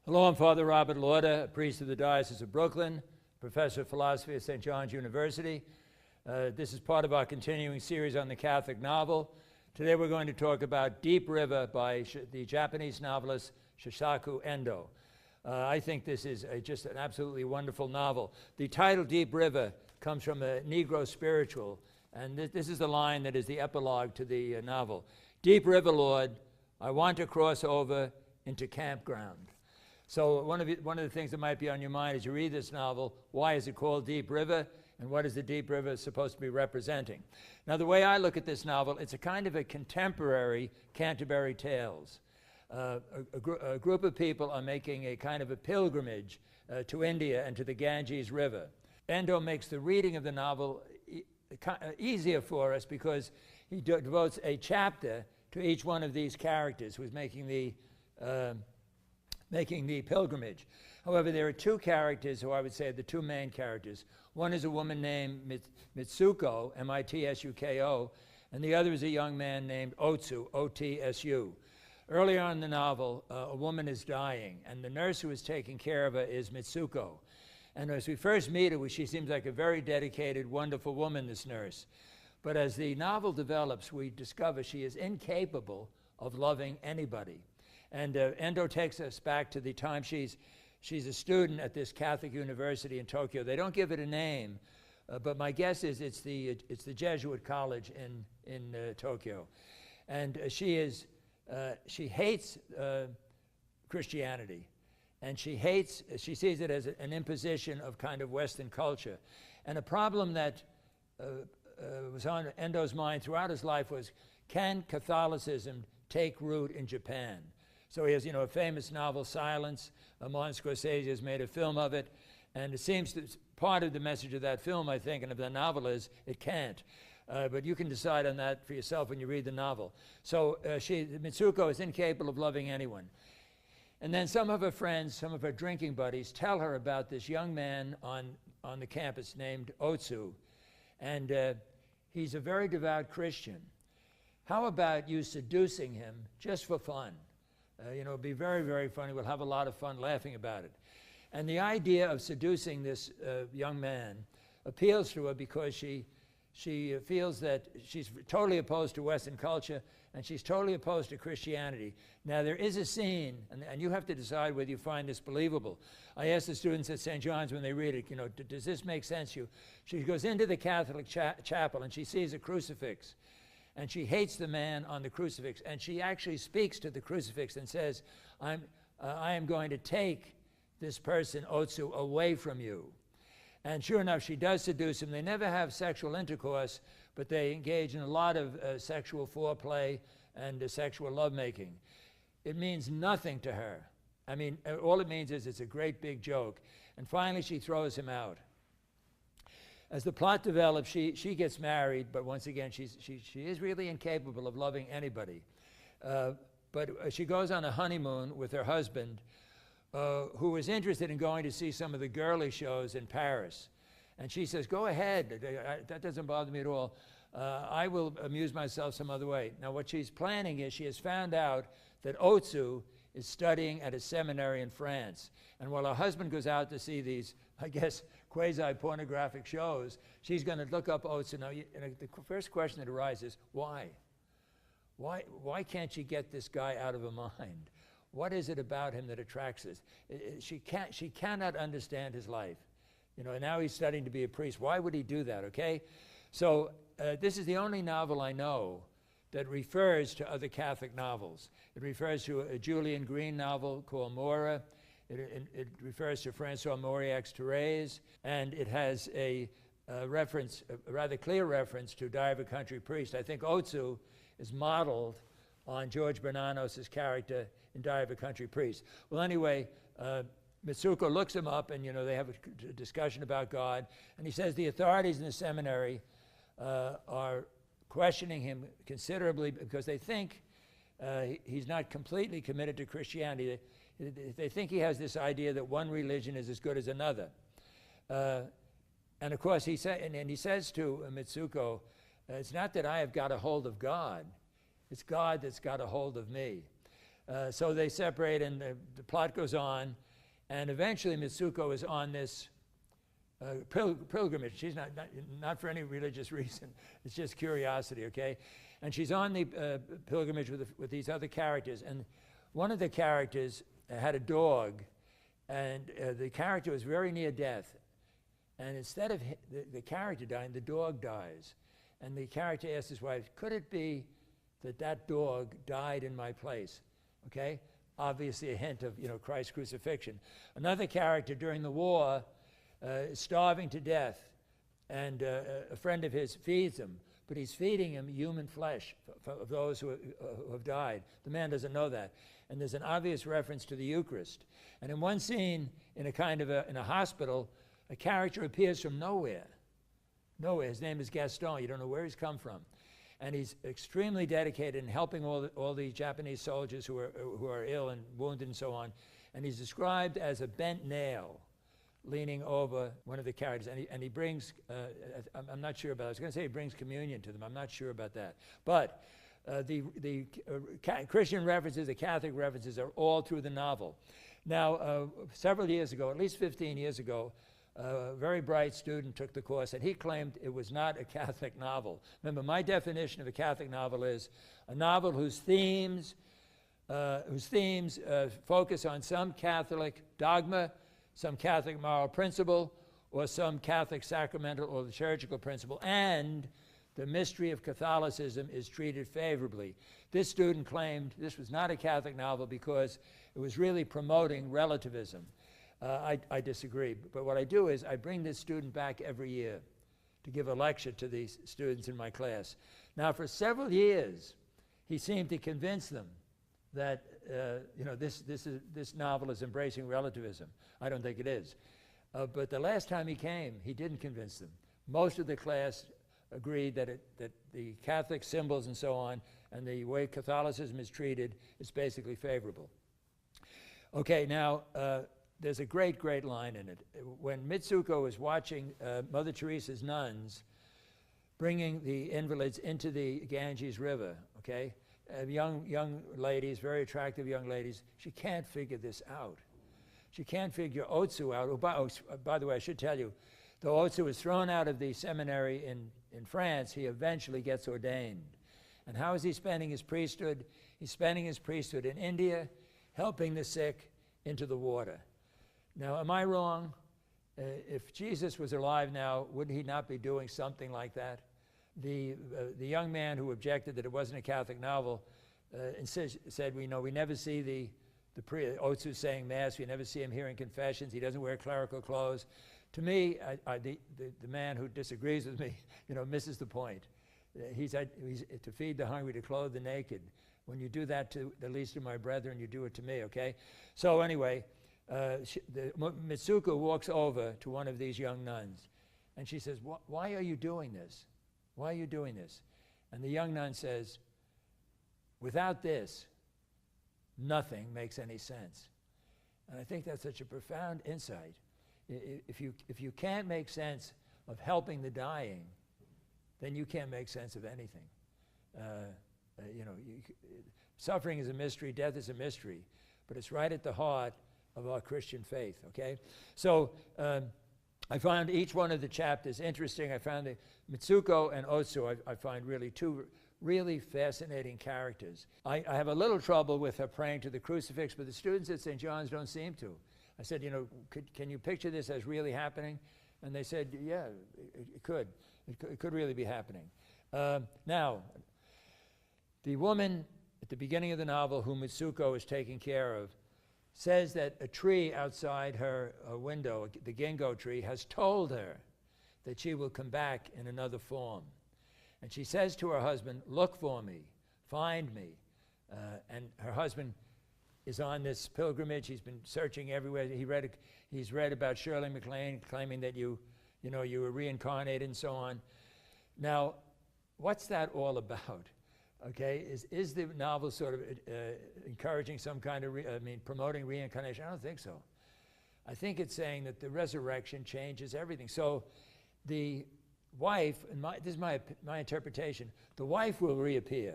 Hello, I'm Father Robert Lauder, a priest of the Diocese of Brooklyn, professor of philosophy at St. John's University. This is part of our continuing series on the Catholic novel. Today we're going to talk about Deep River by the Japanese novelist Shusaku Endo. I think this is just an absolutely wonderful novel. The title Deep River comes from a Negro spiritual, and this is the line that is the epilogue to the novel. Deep River, Lord, I want to cross over into campground. So one of the things that might be on your mind as you read this novel, why is it called Deep River, and what is the Deep River supposed to be representing? Now, the way I look at this novel, it's a kind of a contemporary Canterbury Tales. A group of people are making a kind of a pilgrimage to India and to the Ganges River. Endo makes the reading of the novel easier for us because he devotes a chapter to each one of these characters who's making the pilgrimage. However, there are two characters who I would say are the two main characters. One is a woman named Mitsuko, M-I-T-S-U-K-O, and the other is a young man named Otsu, O-T-S-U. Earlier on in the novel, a woman is dying, and the nurse who is taking care of her is Mitsuko. And as we first meet her, she seems like a very dedicated, wonderful woman, this nurse. But as the novel develops, we discover she is incapable of loving anybody. And Endo takes us back to the time she's a student at this Catholic university in Tokyo. They don't give it a name, but my guess is it's the Jesuit college in Tokyo. And she hates Christianity, and she sees it as an imposition of kind of Western culture. And a problem that was on Endo's mind throughout his life was, can Catholicism take root in Japan? So he has, a famous novel, Silence. Martin Scorsese has made a film of it. And it seems that part of the message of that film, I think, and of the novel is, it can't. But you can decide on that for yourself when you read the novel. So Mitsuko is incapable of loving anyone. And then some of her friends, some of her drinking buddies, tell her about this young man on the campus named Otsu. And he's a very devout Christian. How about you seducing him just for fun? It'd be very, very funny. We'll have a lot of fun laughing about it. And the idea of seducing this young man appeals to her because she feels that she's totally opposed to Western culture and she's totally opposed to Christianity. Now, there is a scene, and you have to decide whether you find this believable. I asked the students at St. John's when they read it, does this make sense to you? She goes into the Catholic chapel and she sees a crucifix. And she hates the man on the crucifix. And she actually speaks to the crucifix and says, I am going to take this person, Otsu, away from you. And sure enough, she does seduce him. They never have sexual intercourse, but they engage in a lot of sexual foreplay and sexual lovemaking. It means nothing to her. I mean, all it means is it's a great big joke. And finally, she throws him out. As the plot develops, she gets married, but once again, she is really incapable of loving anybody. But she goes on a honeymoon with her husband, who is interested in going to see some of the girly shows in Paris. And she says, go ahead, that doesn't bother me at all. I will amuse myself some other way. Now, what she's planning is she has found out that Otsu is studying at a seminary in France. And while her husband goes out to see these, I guess, quasi-pornographic shows, she's going to look up Otsu. Now, the first question that arises, why? Why can't she get this guy out of her mind? What is it about him that attracts us? She cannot understand his life. And now he's studying to be a priest. Why would he do that, okay? So this is the only novel I know that refers to other Catholic novels. It refers to a Julian Green novel called Mora. It refers to Francois Mauriac's Thérèse, and it has a rather clear reference to Diary of a Country Priest. I think Otsu is modeled on George Bernanos' character in Diary of a Country Priest. Well, anyway, Mitsuko looks him up, and they have a discussion about God, and he says the authorities in the seminary are questioning him considerably because they think he's not completely committed to Christianity. They think he has this idea that one religion is as good as another. And of course, he says to Mitsuko, it's not that I have got a hold of God, it's God that's got a hold of me. So they separate, and the plot goes on, and eventually Mitsuko is on this pilgrimage. She's not for any religious reason. It's just curiosity, okay? And she's on the pilgrimage with these other characters, and one of the characters had a dog, and the character was very near death. And instead of the character dying, the dog dies. And the character asks his wife, could it be that that dog died in my place? Okay? Obviously a hint of, Christ's crucifixion. Another character during the war is starving to death, and a friend of his feeds him, but he's feeding him human flesh of those who have died. The man doesn't know that. And there's an obvious reference to the Eucharist. And in one scene, in a hospital, a character appears from nowhere. Nowhere. His name is Gaston. You don't know where he's come from. And he's extremely dedicated in helping all the Japanese soldiers who are ill and wounded and so on. And he's described as a bent nail leaning over one of the characters. And he brings, I'm not sure about it. I was going to say he brings communion to them. I'm not sure about that. But the Christian references, the Catholic references are all through the novel. Now, several years ago, at least 15 years ago, a very bright student took the course, and he claimed it was not a Catholic novel. Remember, my definition of a Catholic novel is a novel whose themes focus on some Catholic dogma, some Catholic moral principle, or some Catholic sacramental or liturgical principle, and the mystery of Catholicism is treated favorably. This student claimed this was not a Catholic novel because it was really promoting relativism. I disagree, but what I do is I bring this student back every year to give a lecture to these students in my class. Now, for several years, he seemed to convince them that this novel is embracing relativism. I don't think it is. But the last time he came, he didn't convince them. Most of the class agreed that the Catholic symbols and so on, and the way Catholicism is treated, is basically favorable. Okay, now, there's a great, great line in it. When Mitsuko is watching Mother Teresa's nuns bringing the invalids into the Ganges River, okay, young ladies, very attractive young ladies, she can't figure this out. She can't figure Otsu out. By the way, I should tell you, though Otsu was thrown out of the seminary in France, he eventually gets ordained. And how is he spending his priesthood? He's spending his priesthood in India, helping the sick into the water. Now, am I wrong? If Jesus was alive now, would he not be doing something like that? The young man who objected that it wasn't a Catholic novel said, we never see the Otsu saying Mass. We never see him hearing confessions. He doesn't wear clerical clothes. To me, the man who disagrees with me, misses the point. He's to feed the hungry, to clothe the naked. When you do that to the least of my brethren, you do it to me, okay? So anyway, Mitsuko walks over to one of these young nuns, and she says, why are you doing this? Why are you doing this? And the young nun says, without this, nothing makes any sense. And I think that's such a profound insight. If you can't make sense of helping the dying, then you can't make sense of anything. Suffering is a mystery, death is a mystery, but it's right at the heart of our Christian faith, okay? So I found each one of the chapters interesting. I found Mitsuko and Otsu, I find really two really fascinating characters. I have a little trouble with her praying to the crucifix, but the students at St. John's don't seem to. I said, can you picture this as really happening? And they said, yeah, it could. It could really be happening. Now, the woman at the beginning of the novel whom Mitsuko is taking care of says that a tree outside her window, the ginkgo tree, has told her that she will come back in another form. And she says to her husband, look for me, find me. And her husband is on this pilgrimage. He's been searching everywhere. He's read about Shirley MacLaine claiming that you were reincarnated and so on. Now, what's that all about? Okay, is the novel sort of encouraging some kind of, promoting reincarnation? I don't think so. I think it's saying that the resurrection changes everything. So the wife, and this is my interpretation, the wife will reappear,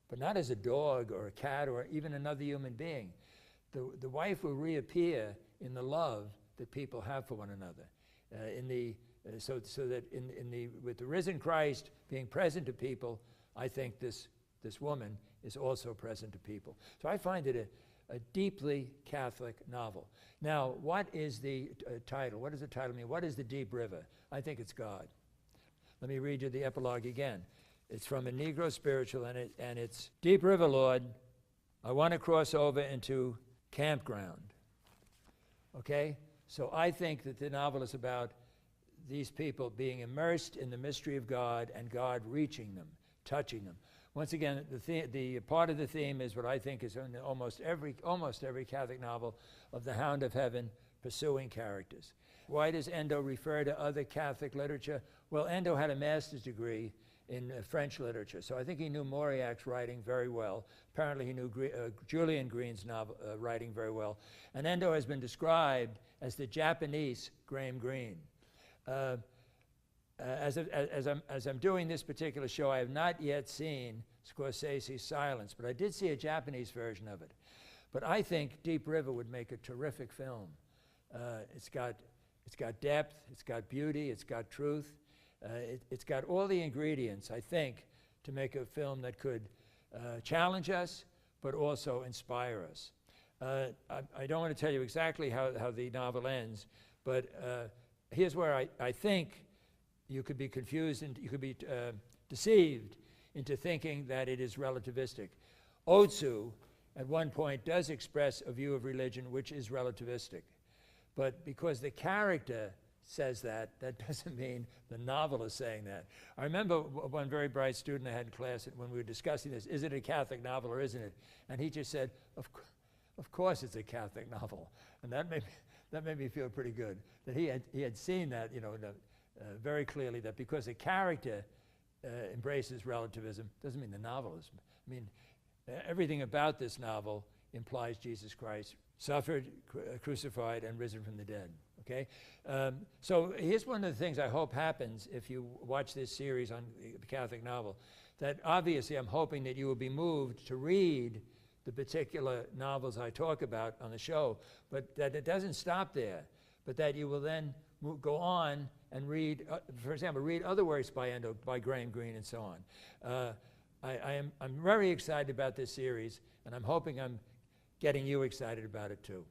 but not as a dog or a cat or even another human being. The wife will reappear in the love that people have for one another. So that with the risen Christ being present to people, I think this woman is also present to people. So I find it a deeply Catholic novel. Now, what is the title? What does the title mean? What is the deep river? I think it's God. Let me read you the epilogue again. It's from a Negro spiritual, and it's, "Deep river, Lord, I want to cross over into campground." Okay? So I think that the novel is about these people being immersed in the mystery of God and God reaching them, touching them. Once again, the part of the theme is what I think is in almost every Catholic novel of the Hound of Heaven pursuing characters. Why does Endo refer to other Catholic literature? Well, Endo had a master's degree in French literature, so I think he knew Mauriac's writing very well. Apparently he knew Julian Green's novel, writing very well. And Endo has been described as the Japanese Graham Greene. As I'm doing this particular show, I have not yet seen Scorsese's Silence, but I did see a Japanese version of it. But I think Deep River would make a terrific film. It's got depth, it's got beauty, it's got truth. It's got all the ingredients, I think, to make a film that could challenge us, but also inspire us. I don't want to tell you exactly how the novel ends, but here's where I think you could be confused and you could be deceived into thinking that it is relativistic. Otsu, at one point, does express a view of religion which is relativistic. But because the character says that doesn't mean the novel is saying that. I remember one very bright student I had in class when we were discussing this, is it a Catholic novel or isn't it? And he just said, of course it's a Catholic novel. And that made me feel pretty good, that he had seen that, very clearly, that because a character embraces relativism doesn't mean the novel is. I mean, everything about this novel implies Jesus Christ suffered, crucified, and risen from the dead. Okay? So here's one of the things I hope happens if you watch this series on the Catholic novel, that obviously I'm hoping that you will be moved to read the particular novels I talk about on the show, but that it doesn't stop there, but that you will then go on and read, for example, read other works by Endo, by Graham Greene, and so on. I'm very excited about this series, and I'm hoping I'm getting you excited about it too.